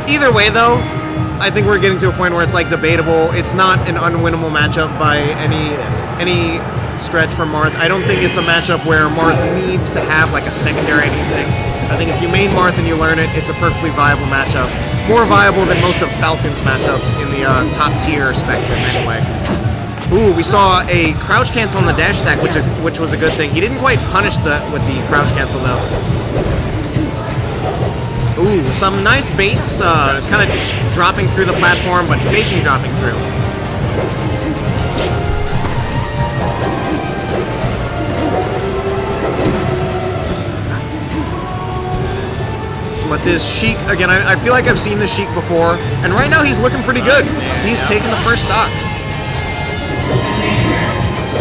Either way, though, I think we're getting to a point where it's like debatable. It's not an unwinnable matchup by any stretch for Marth. I don't think it's a matchup where Marth needs to have like a secondary anything. I think if you main Marth and you learn it, it's a perfectly viable matchup. More viable than most of Falcon's matchups in the top tier spectrum anyway. Ooh, we saw a crouch cancel on the dash attack, which was a good thing. He didn't quite punish with the crouch cancel though. Ooh, some nice baits, kind of dropping through the platform, but faking dropping through. But this Sheik, again, I feel like I've seen this Sheik before, and right now he's looking pretty good. He's taking the first stock.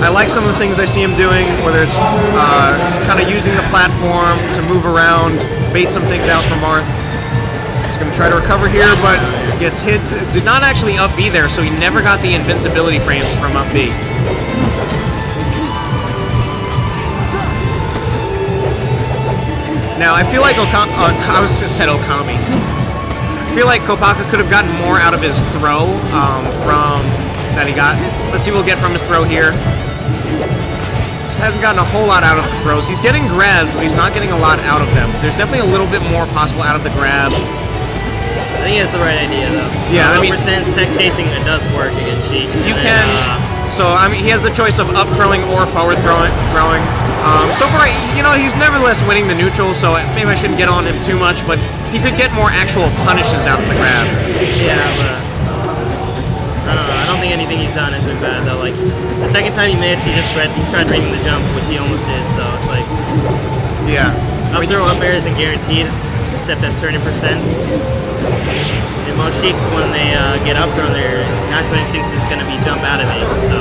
I like some of the things I see him doing, whether it's kind of using the platform to move around, bait some things out from Marth. He's going to try to recover here, but gets hit. Did not actually up B there, so he never got the invincibility frames from up B. Now, I feel like I was just said Okami. I feel like Kopaka could have gotten more out of his throw from that he got. Let's see what we'll get from his throw here. Just hasn't gotten a whole lot out of the throws. He's getting grabs, but he's not getting a lot out of them. There's definitely a little bit more possible out of the grab. I think he has the right idea, though. Yeah, I mean, percent tech chasing, it does work against Sheik. You can. So I mean, he has the choice of up throwing or forward throwing. So far, you know, he's nevertheless winning the neutral. So maybe I shouldn't get on him too much, but he could get more actual punishes out of the grab. Yeah, but I don't know. I don't think anything he's done has been bad though. Like the second time he missed, he tried reading the jump, which he almost did. So it's like, yeah, up throw up air isn't guaranteed, except at certain percents. And most Sheiks, when they get up thrown, their natural instinct is going to be jump out of it. So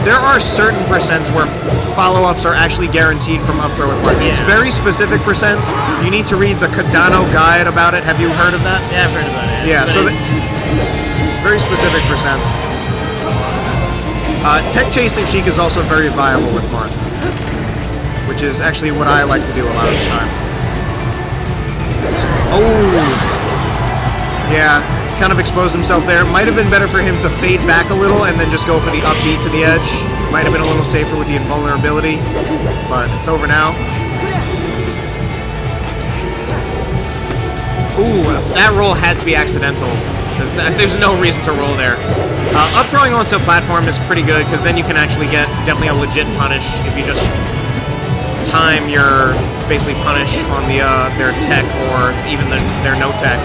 there are certain percents where follow-ups are actually guaranteed from up throw with Marth. It's very specific percents. You need to read the Cardano guide about it. Have you heard of that? Yeah, I've heard about it. Yeah, so very specific percents. Tech chasing Sheik is also very viable with Marth, which is actually what I like to do a lot of the time. Oh! Yeah, kind of exposed himself there. Might have been better for him to fade back a little and then just go for the up B to the edge. Might have been a little safer with the invulnerability, but it's over now. Ooh, that roll had to be accidental. There's no reason to roll there. Up throwing onto a platform is pretty good because then you can actually get definitely a legit punish if you just time your basically punish on their tech or even their no tech.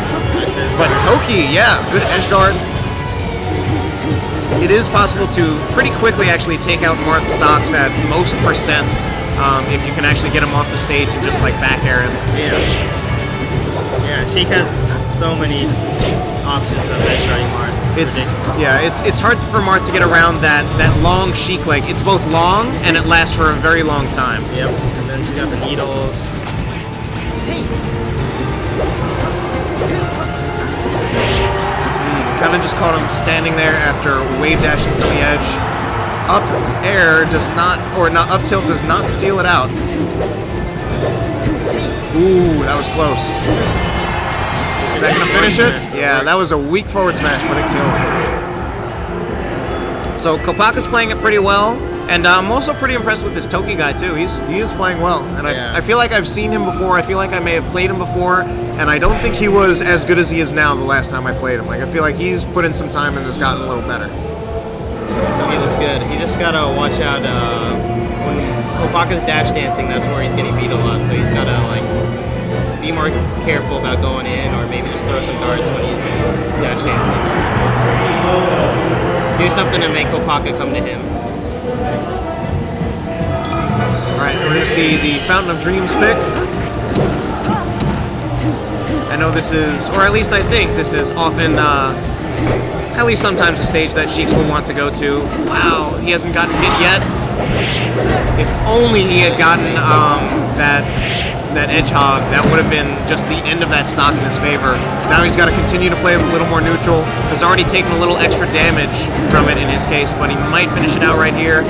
But Toki, yeah, good edge guard. It is possible to pretty quickly actually take out Marth's stocks at most percents if you can actually get him off the stage and just like back air him. Yeah, Sheik has so many options of edge guarding Marth. It's hard for Marth to get around that long Sheik leg. It's both long and it lasts for a very long time. Yep, and then she's got the needles. Kind of just caught him standing there after wave dashing from the edge. Up air does not, or not up tilt does not seal it out. Ooh, that was close. Is that gonna finish it? Yeah, that was a weak forward smash, but it killed. So Kopaka's playing it pretty well, and I'm also pretty impressed with this Toki guy too. He is playing well, and I feel like I've seen him before. I feel like I may have played him before, and I don't think he was as good as he is now the last time I played him. Like I feel like he's put in some time and has gotten a little better. Toki looks good. He just gotta watch out when Kopaka's dash dancing. That's where he's getting beat a lot. So he's gotta like be more careful about going in, or maybe just throw some darts when he's dash dancing. Do something to make Kopaka come to him. Alright, we're gonna see the Fountain of Dreams pick. I know this is, or at least I think this is often, at least sometimes a stage that Sheiks will want to go to. Wow, he hasn't gotten hit yet. If only he had gotten that edge hog, that would have been just the end of that stock in his favor. Now he's got to continue to play a little more neutral. Has already taken a little extra damage from it in his case, but he might finish it out right here.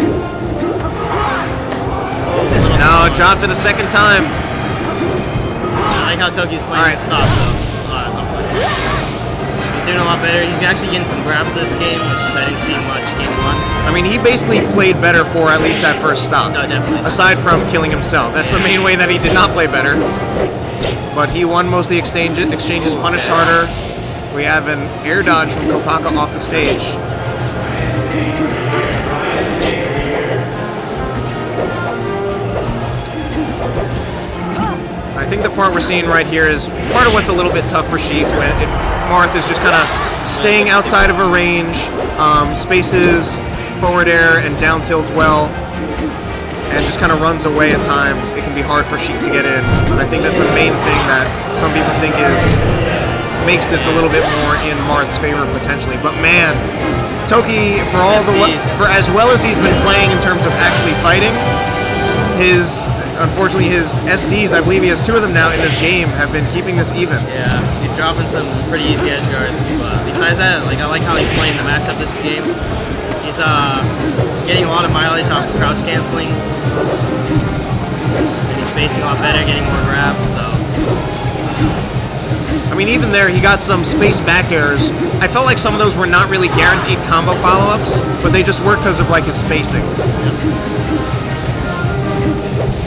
No, dropped it a second time. I like how Toki's playing the stock though. Oh, that's unfortunate. lot better. He's actually getting some grabs this game, which I didn't see much game 1. I mean, he basically played better for at least that first stop. No, definitely. Aside from killing himself. That's the main way that he did not play better. But he won most of the exchanges, punished harder. We have an air dodge from Kopaka off the stage. I think the part we're seeing right here is part of what's a little bit tough for Sheik when if Marth is just kind of staying outside of a range, spaces forward air and down tilt well, and just kind of runs away at times. It can be hard for Sheik to get in. And I think that's the main thing that some people think makes this a little bit more in Marth's favor potentially. But man, Toki, for as well as he's been playing in terms of actually fighting, unfortunately his SDs, I believe he has 2 of them now in this game, have been keeping this even. Yeah, he's dropping some pretty easy edge guards. But besides that, I like how he's playing the matchup this game. He's getting a lot of mileage off crouch canceling. And he's spacing a lot better, getting more grabs, so. I mean, even there, he got some space back airs. I felt like some of those were not really guaranteed combo follow-ups, but they just work because of like his spacing.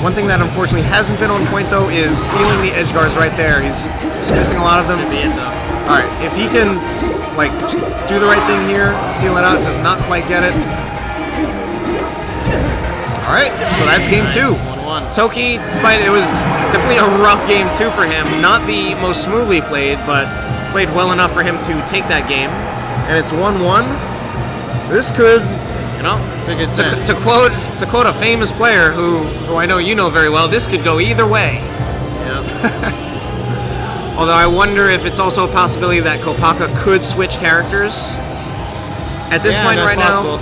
One thing that unfortunately hasn't been on point though is sealing the edge guards right there. He's missing a lot of them. Should be it though. All right, if he can like do the right thing here, seal it out, does not quite get it. All right, so that's game 2. 1-1. Toki, despite it was definitely a rough game 2 for him, not the most smoothly played, but played well enough for him to take that game. And it's 1-1. This could, you know, to quote a famous player who I know you know very well, this could go either way. Yeah. Although I wonder if it's also a possibility that Kopaka could switch characters. At this point right possible.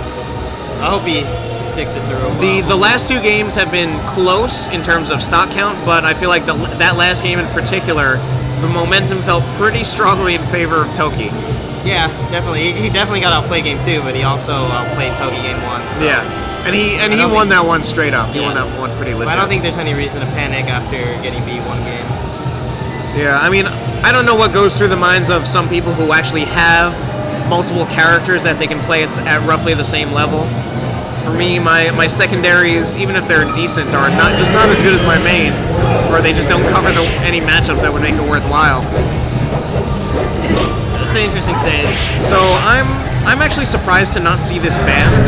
I hope he sticks it through. The last 2 games have been close in terms of stock count, but I feel like that last game in particular, the momentum felt pretty strongly in favor of Toki. Yeah, definitely. He definitely got outplayed game 2, but he also outplayed Toki game 1. So. Yeah, and he won that one straight up. He won that one pretty legit. I don't think there's any reason to panic after getting beat 1 game. Yeah, I mean, I don't know what goes through the minds of some people who actually have multiple characters that they can play at roughly the same level. For me, my secondaries, even if they're decent, are not as good as my main, or they just don't cover any matchups that would make it worthwhile. It's an interesting stage. So I'm actually surprised to not see this banned.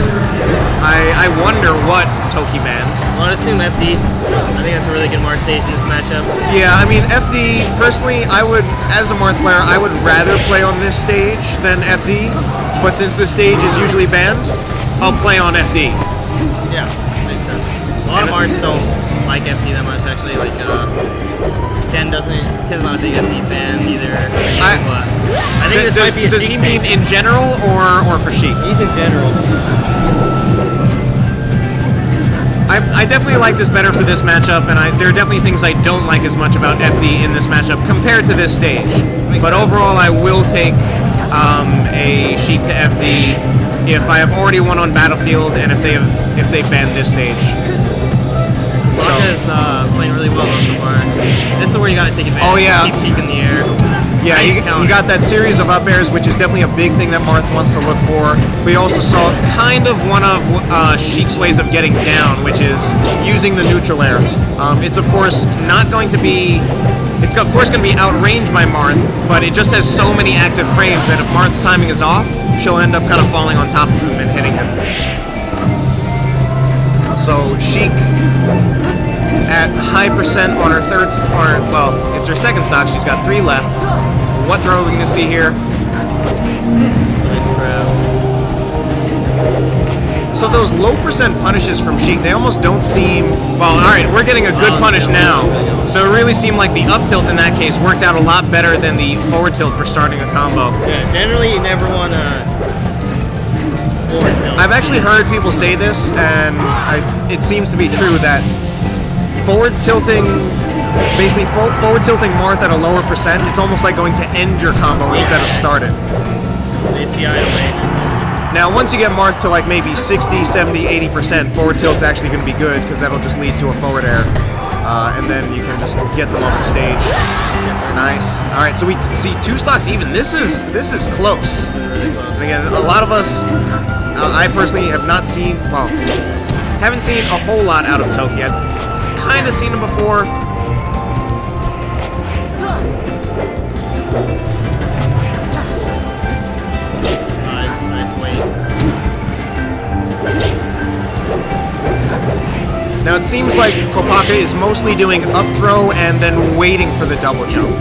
I wonder what Toki banned. I would assume FD. I think that's a really good Marth stage in this matchup. Yeah, I mean FD, personally, as a Marth player, I would rather play on this stage than FD, but since this stage is usually banned, I'll play on FD. Yeah, makes sense. A lot of Marths don't like FD that much, actually. Like, Ken's not a big FD fan either. But I think this might be a Does he mean in general or for Sheik? He's in general. I definitely like this better for this matchup, and there are definitely things I don't like as much about FD in this matchup compared to this stage. But overall, I will take a Sheik to FD if I have already won on Battlefield and if they ban this stage. Kopaka's playing really well so far. This is where you gotta take advantage. Oh yeah. Keep Sheik in the air. Yeah, he got that series of up airs, which is definitely a big thing that Marth wants to look for. We also saw kind of one of Sheik's ways of getting down, which is using the neutral air. It's of course going to be outranged by Marth, but it just has so many active frames that if Marth's timing is off, she'll end up kind of falling on top of him and hitting him. So Sheik at high percent on her it's her second stock. She's got 3 left. What throw are we going to see here? Nice grab. So those low percent punishes from Sheik, they almost don't seem... Well, all right, we're getting a good punish now. So it really seemed like the up tilt in that case worked out a lot better than the forward tilt for starting a combo. Yeah, generally you never want to forward tilt. I've actually heard people say this, and it seems to be true that forward tilting Marth at a lower percent, it's almost like going to end your combo instead of start it. Now, once you get Marth to like maybe 60, 70, 80%, forward tilt's actually going to be good because that'll just lead to a forward air. and then you can just get them off the stage. Nice. All right, so we see 2 stocks even. This is close. And again, a lot of us, I personally have not seen, well, haven't seen a whole lot out of Toki. I've kind of seen him before. Nice weight. Now it seems like Kopaka is mostly doing up throw and then waiting for the double jump.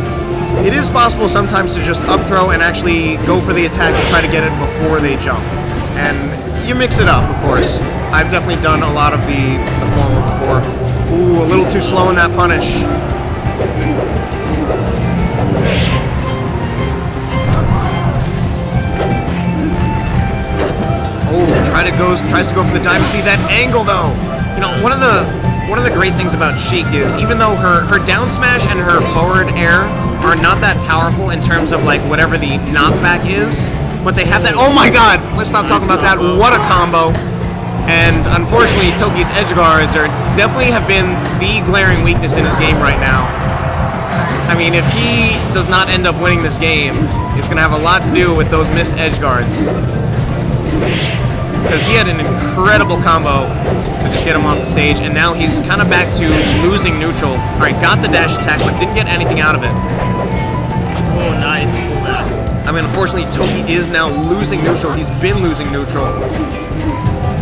It is possible sometimes to just up throw and actually go for the attack and try to get it before they jump. And you mix it up, of course. I've definitely done a lot of the former before. Ooh, a little too slow in that punish. Oh, tries to go for the dynasty. That angle though. You know, one of the great things about Sheik is even though her down smash and her forward air are not that powerful in terms of like whatever the knockback is, but they have that. Oh my God! Let's stop talking about that. What a combo! And unfortunately, Toki's edge guards definitely have been the glaring weakness in his game right now. I mean, if he does not end up winning this game, it's going to have a lot to do with those missed edge guards. Because he had an incredible combo to just get him off the stage, and now he's kind of back to losing neutral. All right, got the dash attack, but didn't get anything out of it. Oh, nice pullback. I mean, unfortunately, Toki is now losing neutral. He's been losing neutral.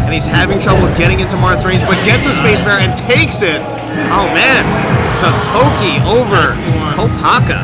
And he's having trouble getting into Marth's range, but gets a space fair and takes it. Oh, man. So Toki over Kopaka.